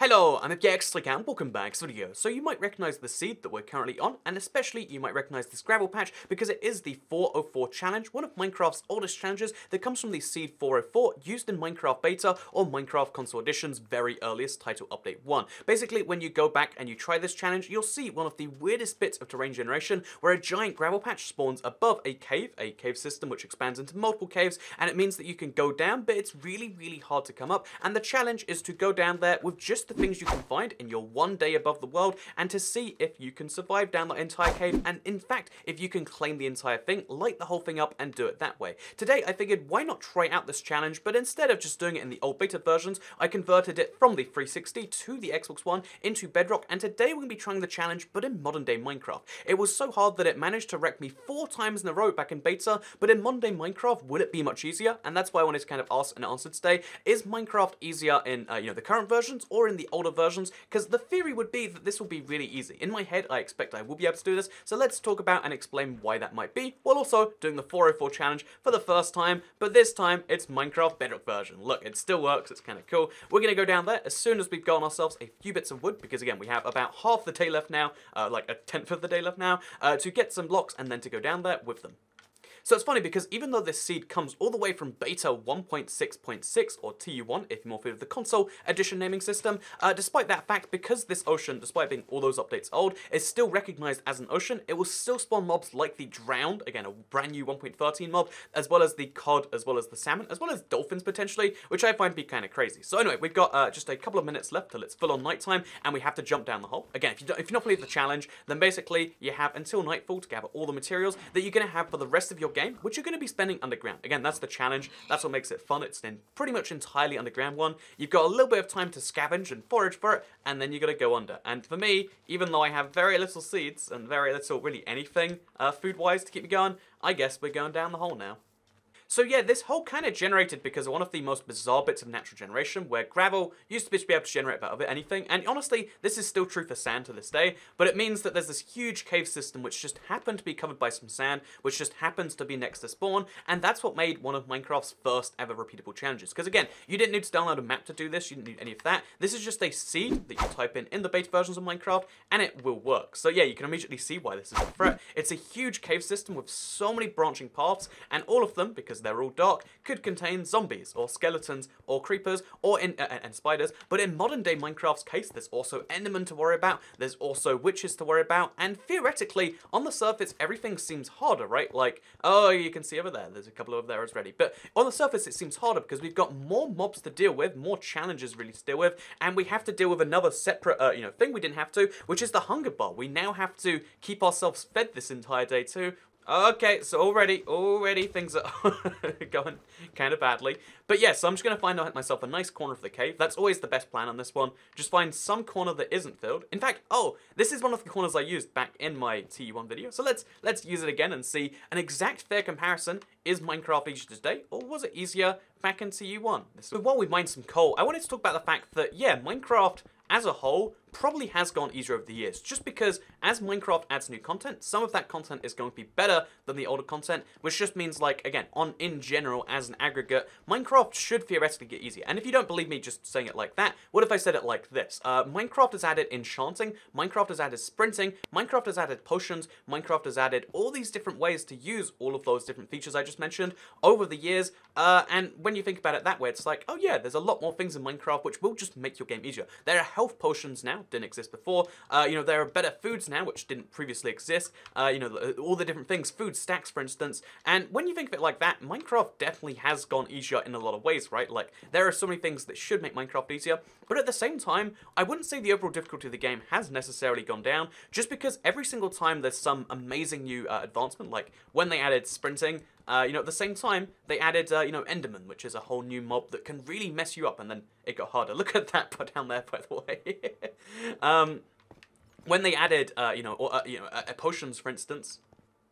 Hello, I'm Elgato, and welcome back to the video. So you might recognize the seed that we're currently on, and especially you might recognize this gravel patch because it is the 404 challenge, one of Minecraft's oldest challenges that comes from the seed 404 used in Minecraft Beta or Minecraft Console Edition's very earliest title update 1. Basically, when you go back and you try this challenge, you'll see one of the weirdest bits of terrain generation where a giant gravel patch spawns above a cave system which expands into multiple caves, and it means that you can go down, but it's really hard to come up, and the challenge is to go down there with just the things you can find in your one day above the world and to see if you can survive down that entire cave, and in fact if you can claim the entire thing, light the whole thing up and do it that way. Today I figured why not try out this challenge, but instead of just doing it in the old beta versions, I converted it from the 360 to the Xbox One into Bedrock, and today we're going to be trying the challenge but in modern day Minecraft. It was so hard that it managed to wreck me 4 times in a row back in beta, but in modern day Minecraft will it be much easier? And that's why I wanted to kind of ask and answer today, is Minecraft easier in the current versions or in the older versions? Because the theory would be that this will be really easy. In my head, I expect I will be able to do this, so let's talk about and explain why that might be, while also doing the 404 challenge for the first time, but this time it's Minecraft Bedrock version. Look, it still works, it's kind of cool. We're going to go down there as soon as we've gotten ourselves a few bits of wood, because again, we have about half the day left now, like a tenth of the day left now, to get some blocks and then to go down there with them. So it's funny because even though this seed comes all the way from beta 1.6.6 or TU1 if you're more familiar with the console edition naming system, despite that fact, because this ocean, despite being all those updates old, is still recognized as an ocean, it will still spawn mobs like the drowned, again a brand new 1.13 mob, as well as the cod, as well as the salmon, as well as dolphins potentially, which I find to be kind of crazy. So anyway, we've got just a couple of minutes left till it's full on nighttime and we have to jump down the hole. Again, if you're not familiar with the challenge, then basically you have until nightfall to gather all the materials that you're going to have for the rest of your game, which you're going to be spending underground. Again, that's the challenge. That's what makes it fun. It's in pretty much entirely underground one. You've got a little bit of time to scavenge and forage for it, and then you're going to go under. And for me, even though I have very little seeds and very little really anything food-wise to keep me going, I guess we're going down the hole now. So yeah, this hole kind of generated because of one of the most bizarre bits of natural generation, where gravel used to be able to generate about anything, and honestly, this is still true for sand to this day, but it means that there's this huge cave system which just happened to be covered by some sand, which just happens to be next to spawn, and that's what made one of Minecraft's first ever repeatable challenges. Because again, you didn't need to download a map to do this, you didn't need any of that. This is just a seed that you type in the beta versions of Minecraft, and it will work. So yeah, you can immediately see why this is a threat. It's a huge cave system with so many branching paths, and all of them, because they're all dark, could contain zombies or skeletons or creepers or and spiders. But in modern day Minecraft's case, there's also endermen to worry about, there's also witches to worry about, and theoretically on the surface everything seems harder, right? Like, oh, you can see over there's a couple over there already, but on the surface it seems harder because we've got more mobs to deal with, more challenges really to deal with, and we have to deal with another separate thing we didn't have to, which is the hunger bar. We now have to keep ourselves fed this entire day too. Okay, so already things are going kind of badly. But yeah, so I'm just going to find myself a nice corner of the cave. That's always the best plan on this one. Just find some corner that isn't filled. In fact, this is one of the corners I used back in my TU1 video. So let's use it again and see an exact fair comparison. Is Minecraft easier today, or was it easier back in TU1? So while we mine some coal, I wanted to talk about the fact that, yeah, Minecraft as a whole probably has gone easier over the years, just because as Minecraft adds new content, some of that content is going to be better than the older content, which just means, like, again, in general, as an aggregate, Minecraft should theoretically get easier. And if you don't believe me just saying it like that, what if I said it like this? Minecraft has added enchanting, Minecraft has added sprinting, Minecraft has added potions, Minecraft has added all these different ways to use all of those different features I just mentioned over the years, and when you think about it that way, it's like, oh yeah, there's a lot more things in Minecraft which will just make your game easier. There are health potions now, didn't exist before. There are better foods now, which didn't previously exist. All the different things, food stacks, for instance. And when you think of it like that, Minecraft definitely has gone easier in a lot of ways, right? Like, there are so many things that should make Minecraft easier, but at the same time, I wouldn't say the overall difficulty of the game has necessarily gone down, just because every single time there's some amazing new advancement, like when they added sprinting, at the same time, they added, Enderman, which is a whole new mob that can really mess you up, and then it got harder. Look at that put down there, by the way. When they added, potions, for instance,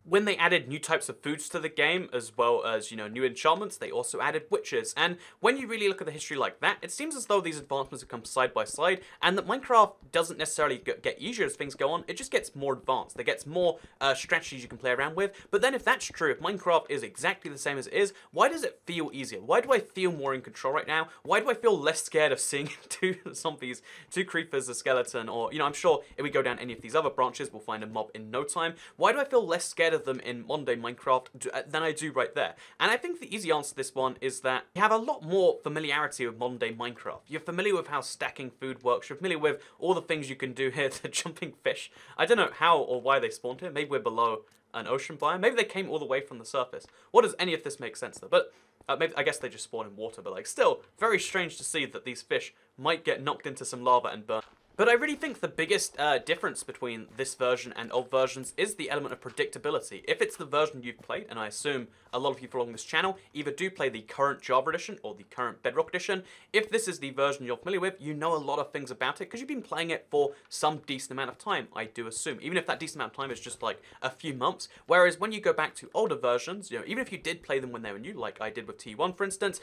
When they added new types of foods to the game, as well as, you know, new enchantments, they also added witches. And when you really look at the history like that, it seems as though these advancements have come side by side, and that Minecraft doesn't necessarily get easier as things go on, it just gets more advanced. There gets more strategies you can play around with. But then if that's true, if Minecraft is exactly the same as it is, why does it feel easier? Why do I feel more in control right now? Why do I feel less scared of seeing two zombies, two creepers, a skeleton, or, you know, I'm sure if we go down any of these other branches, we'll find a mob in no time. Why do I feel less scared of them in modern day Minecraft than I do right there? And I think the easy answer to this one is that you have a lot more familiarity with modern day Minecraft. You're familiar with how stacking food works. You're familiar with all the things you can do here to jumping fish. I don't know how or why they spawned here. Maybe we're below an ocean biome. Maybe they came all the way from the surface. What does any of this make sense though? But maybe, I guess they just spawn in water, but like still, very strange to see that these fish might get knocked into some lava and burn. But I really think the biggest difference between this version and old versions is the element of predictability. If it's the version you've played, and I assume a lot of you following this channel either do play the current Java edition or the current Bedrock edition, if this is the version you're familiar with, you know a lot of things about it because you've been playing it for some decent amount of time, I do assume. Even if that decent amount of time is just like a few months. Whereas when you go back to older versions, you know, even if you did play them when they were new, like I did with T1 for instance,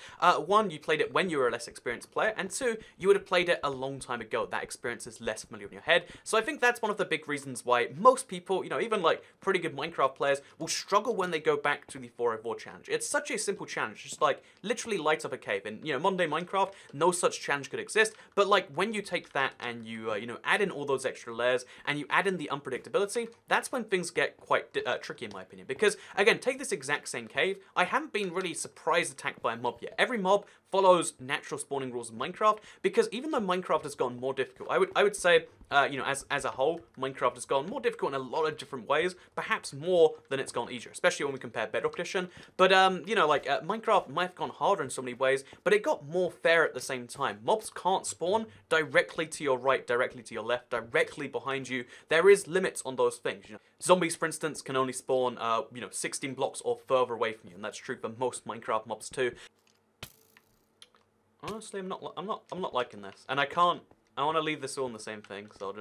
one, you played it when you were a less experienced player, and two, you would have played it a long time ago. That experience is less familiar in your head. So I think that's one of the big reasons why most people, you know, even like pretty good Minecraft players, will struggle when they go back to the 404 challenge. It's such a simple challenge, just like literally light up a cave. In, you know, modern day Minecraft, no such challenge could exist. But like when you take that and you, you know, add in all those extra layers and you add in the unpredictability, that's when things get quite tricky in my opinion. Because again, take this exact same cave. I haven't been really surprise attacked by a mob yet. Every mob follows natural spawning rules of Minecraft, because even though Minecraft has gotten more difficult, I would say, you know, as a whole, Minecraft has gone more difficult in a lot of different ways, perhaps more than it's gone easier, especially when we compare Bedrock Edition. But, you know, like, Minecraft might have gone harder in so many ways, but it got more fair at the same time. Mobs can't spawn directly to your right, directly to your left, directly behind you. There is limits on those things, you know. Zombies, for instance, can only spawn, you know, 16 blocks or further away from you, and that's true for most Minecraft mobs too. Honestly, I'm not liking this, and I want to leave this all in the same thing, so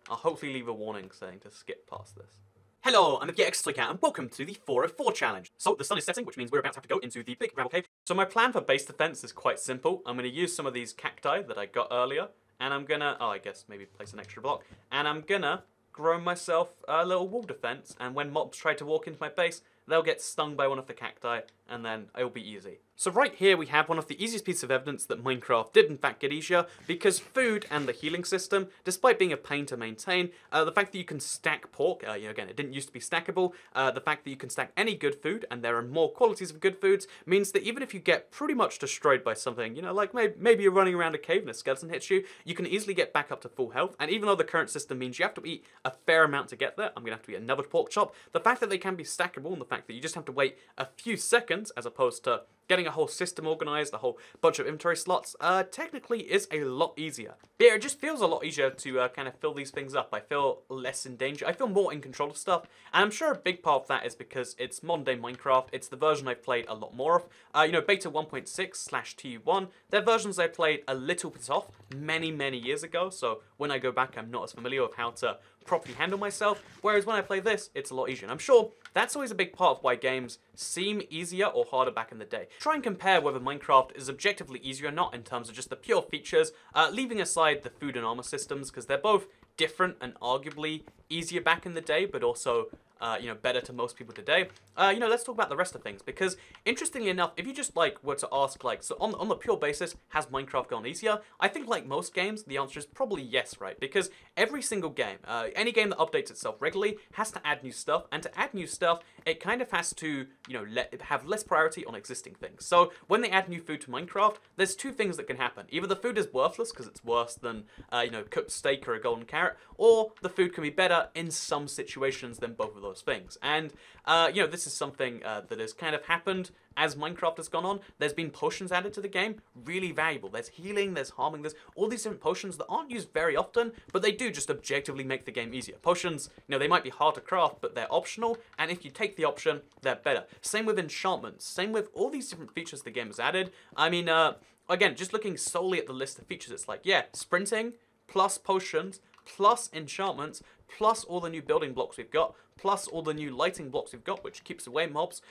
I'll hopefully leave a warning saying to skip past this. Hello, I'm Elgato, and welcome to the 404 challenge. So the sun is setting, which means we're about to have to go into the big gravel cave. So my plan for base defense is quite simple. I'm going to use some of these cacti that I got earlier, and I'm gonna, I guess maybe place an extra block, and I'm gonna grow myself a little wall defense, and when mobs try to walk into my base, they'll get stung by one of the cacti, and then it'll be easy. So right here we have one of the easiest pieces of evidence that Minecraft did in fact get easier, because food and the healing system, despite being a pain to maintain, the fact that you can stack pork, you know, again, it didn't used to be stackable, the fact that you can stack any good food, and there are more qualities of good foods, means that even if you get pretty much destroyed by something, you know, like maybe you're running around a cave and a skeleton hits you, you can easily get back up to full health, and even though the current system means you have to eat a fair amount to get there, I'm gonna have to eat another pork chop, the fact that they can be stackable, and the fact that you just have to wait a few seconds, as opposed to getting a whole system organized, a whole bunch of inventory slots, technically is a lot easier. But yeah, it just feels a lot easier to kind of fill these things up. I feel less in danger. I feel more in control of stuff. And I'm sure a big part of that is because it's modern day Minecraft. It's the version I've played a lot more of. You know, beta 1.6/TU1, they're versions I played a little bit off many, many years ago. So when I go back, I'm not as familiar with how to properly handle myself, whereas when I play this, it's a lot easier. And I'm sure that's always a big part of why games seem easier or harder back in the day. Try and compare whether Minecraft is objectively easier or not in terms of just the pure features, leaving aside the food and armor systems, because they're both different and arguably easier back in the day, but also you know, better to most people today. You know, let's talk about the rest of things, because interestingly enough, if you just like were to ask, like, so on the pure basis, has Minecraft gone easier? I think like most games, the answer is probably yes, right? Because every single game, any game that updates itself regularly has to add new stuff, and to add new stuff, it kind of has to, you know, have less priority on existing things. So when they add new food to Minecraft, there's two things that can happen. Either the food is worthless because it's worse than, you know, cooked steak or a golden carrot, or the food can be better in some situations than both of those things. And, you know, this is something that has kind of happened as Minecraft has gone on. There's been potions added to the game, really valuable. There's healing, there's harming, there's all these different potions that aren't used very often, but they do just objectively make the game easier. Potions, you know, they might be hard to craft, but they're optional, and if you take the option, they're better. Same with enchantments, same with all these different features the game has added. I mean, again, just looking solely at the list of features, it's like, yeah, sprinting, plus potions, plus enchantments, plus all the new building blocks we've got, plus all the new lighting blocks we've got, which keeps away mobs,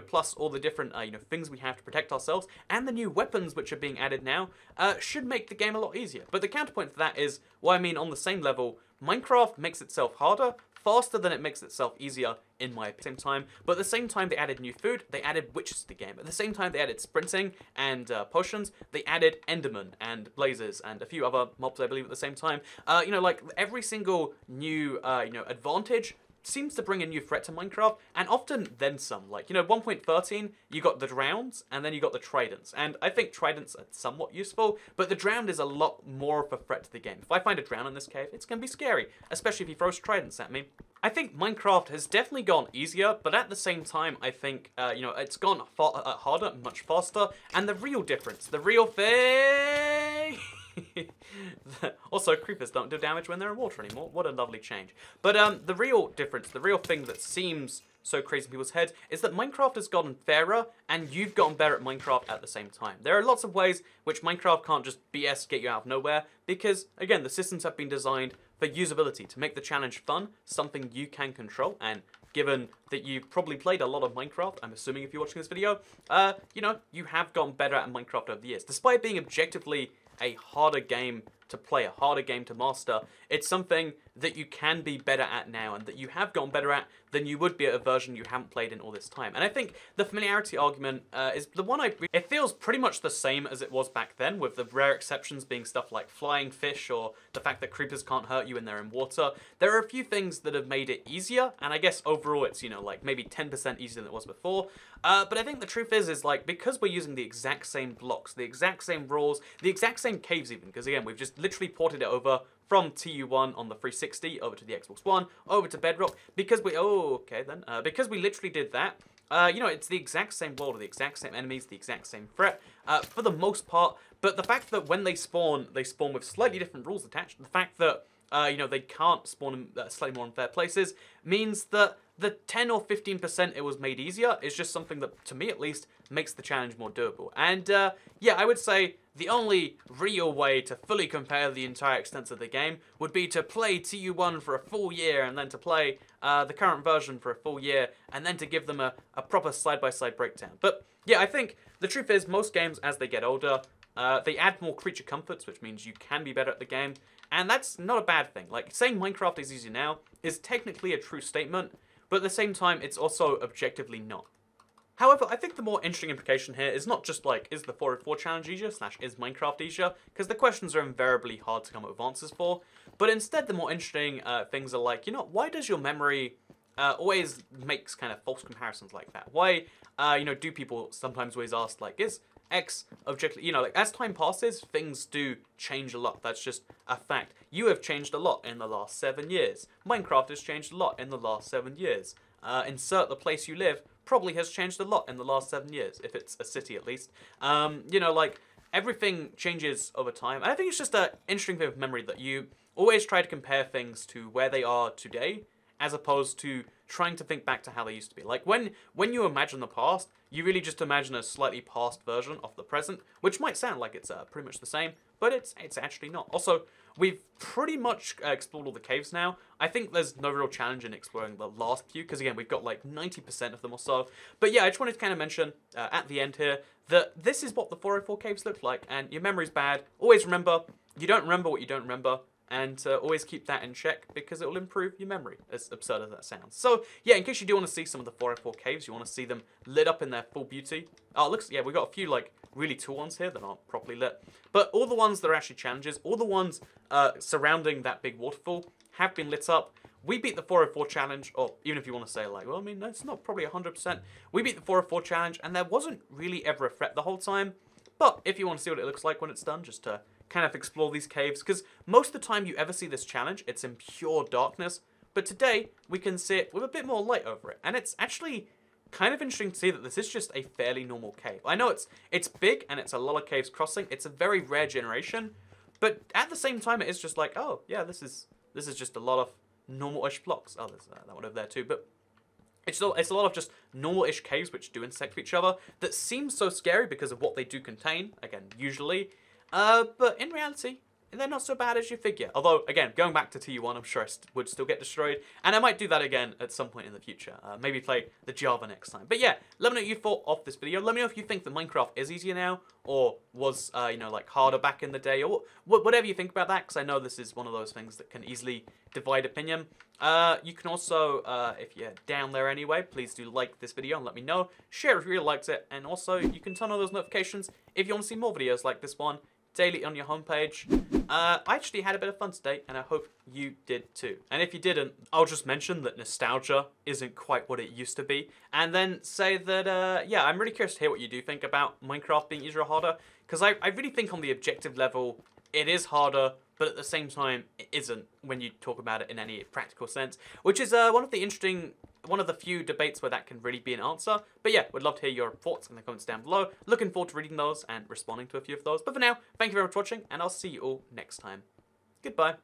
plus all the different, things we have to protect ourselves, and the new weapons which are being added now, should make the game a lot easier. But the counterpoint to that is, well, I mean, on the same level, Minecraft makes itself harder, faster than it makes itself easier in my same time. But at the same time they added new food, they added witches to the game. At the same time they added sprinting and potions, they added endermen and blazes and a few other mobs, I believe, at the same time. Like every single new advantage seems to bring a new threat to Minecraft, and often then some. Like, 1.13, you got the drowns, and then you got the tridents. And I think tridents are somewhat useful, but the drowned is a lot more of a threat to the game. If I find a drown in this cave, it's going to be scary, especially if he throws tridents at me. I think Minecraft has definitely gone easier, but at the same time, I think, it's gone harder, much faster, and the real difference, the real thing... Also, creepers don't do damage when they're in water anymore. What a lovely change. But the real difference, the real thing that seems so crazy in people's heads is that Minecraft has gotten fairer and you've gotten better at Minecraft at the same time. There are lots of ways which Minecraft can't just BS get you out of nowhere because, again, the systems have been designed for usability, to make the challenge fun, something you can control, and given that you've probably played a lot of Minecraft, I'm assuming if you're watching this video, you have gotten better at Minecraft over the years. Despite being objectively a harder game to play, a harder game to master, it's something that you can be better at now and that you have gotten better at than you would be at a version you haven't played in all this time. And I think the familiarity argument is the one it feels pretty much the same as it was back then, with the rare exceptions being stuff like flying fish or the fact that creepers can't hurt you when they're in water. There are a few things that have made it easier, and I guess overall it's, like maybe 10% easier than it was before. But I think the truth is like, because we're using the exact same blocks, the exact same rules, the exact same caves even, because again, we've just literally ported it over from TU1 on the 360 over to the Xbox One, over to Bedrock, because we literally did that. It's the exact same world, the exact same enemies, the exact same threat, for the most part. But the fact that when they spawn with slightly different rules attached, the fact that, they can't spawn in slightly more unfair places, means that the 10 or 15% it was made easier is just something that, to me at least, makes the challenge more doable. And, yeah, I would say the only real way to fully compare the entire extent of the game would be to play TU1 for a full year and then to play the current version for a full year and then to give them a proper side-by-side breakdown. But, yeah, I think the truth is most games, as they get older, they add more creature comforts, which means you can be better at the game. And that's not a bad thing. Like, saying Minecraft is easy now is technically a true statement, but at the same time, it's also objectively not. However, I think the more interesting implication here is not just like, is the 404 challenge easier, / is Minecraft easier, because the questions are invariably hard to come up with answers for, but instead the more interesting things are like, why does your memory always makes kind of false comparisons like that? Why, do people sometimes always ask, like, is X objectively, as time passes, things do change a lot. That's just a fact. You have changed a lot in the last 7 years. Minecraft has changed a lot in the last 7 years. Insert the place you live probably has changed a lot in the last 7 years, if it's a city at least. Everything changes over time. And I think it's just an interesting thing of memory that you always try to compare things to where they are today, as opposed to trying to think back to how they used to be. Like, when you imagine the past, you really just imagine a slightly past version of the present, which might sound like it's pretty much the same, but it's actually not. Also, we've pretty much explored all the caves now. I think there's no real challenge in exploring the last few, because again, we've got like 90% of them or so. But yeah, I just wanted to kind of mention at the end here that this is what the 404 caves look like, and your memory's bad. Always remember, you don't remember what you don't remember. And always keep that in check, because it will improve your memory, as absurd as that sounds. So, yeah, in case you do want to see some of the 404 caves, you want to see them lit up in their full beauty. Oh, looks, yeah, we've got a few, like, really tall ones here that aren't properly lit. But all the ones that are actually challenges, all the ones surrounding that big waterfall have been lit up. We beat the 404 challenge, or even if you want to say, like, well, I mean, it's not probably 100%. We beat the 404 challenge, and there wasn't really ever a threat the whole time. But if you want to see what it looks like when it's done, just to kind of explore these caves, because most of the time you ever see this challenge, it's in pure darkness, but today we can see it with a bit more light over it, and it's actually kind of interesting to see that this is just a fairly normal cave. I know it's big and it's a lot of caves crossing, it's a very rare generation, but at the same time it is just like, oh yeah, this is just a lot of normal-ish blocks. Oh, there's that one over there too, but it's a lot of just normal-ish caves which do intersect with each other that seem so scary because of what they do contain, again, usually. But in reality, they're not so bad as you figure. Although, again, going back to T1, I'm sure I would still get destroyed, and I might do that again at some point in the future. Maybe play the Java next time. But yeah, let me know what you thought of this video. Let me know if you think that Minecraft is easier now, or was, you know, like harder back in the day, or whatever you think about that, because I know this is one of those things that can easily divide opinion. You can also, if you're down there anyway, please do like this video and let me know. Share if you really liked it, and also you can turn on those notifications if you want to see more videos like this one daily on your homepage. I actually had a bit of fun today, and I hope you did too. And if you didn't, I'll just mention that nostalgia isn't quite what it used to be, and then say that, yeah, I'm really curious to hear what you do think about Minecraft being easier or harder, because I really think on the objective level, it is harder, but at the same time, it isn't when you talk about it in any practical sense, which is one of the few debates where that can really be an answer. But yeah, would love to hear your thoughts in the comments down below. Looking forward to reading those and responding to a few of those. But for now, thank you very much for watching, and I'll see you all next time. Goodbye.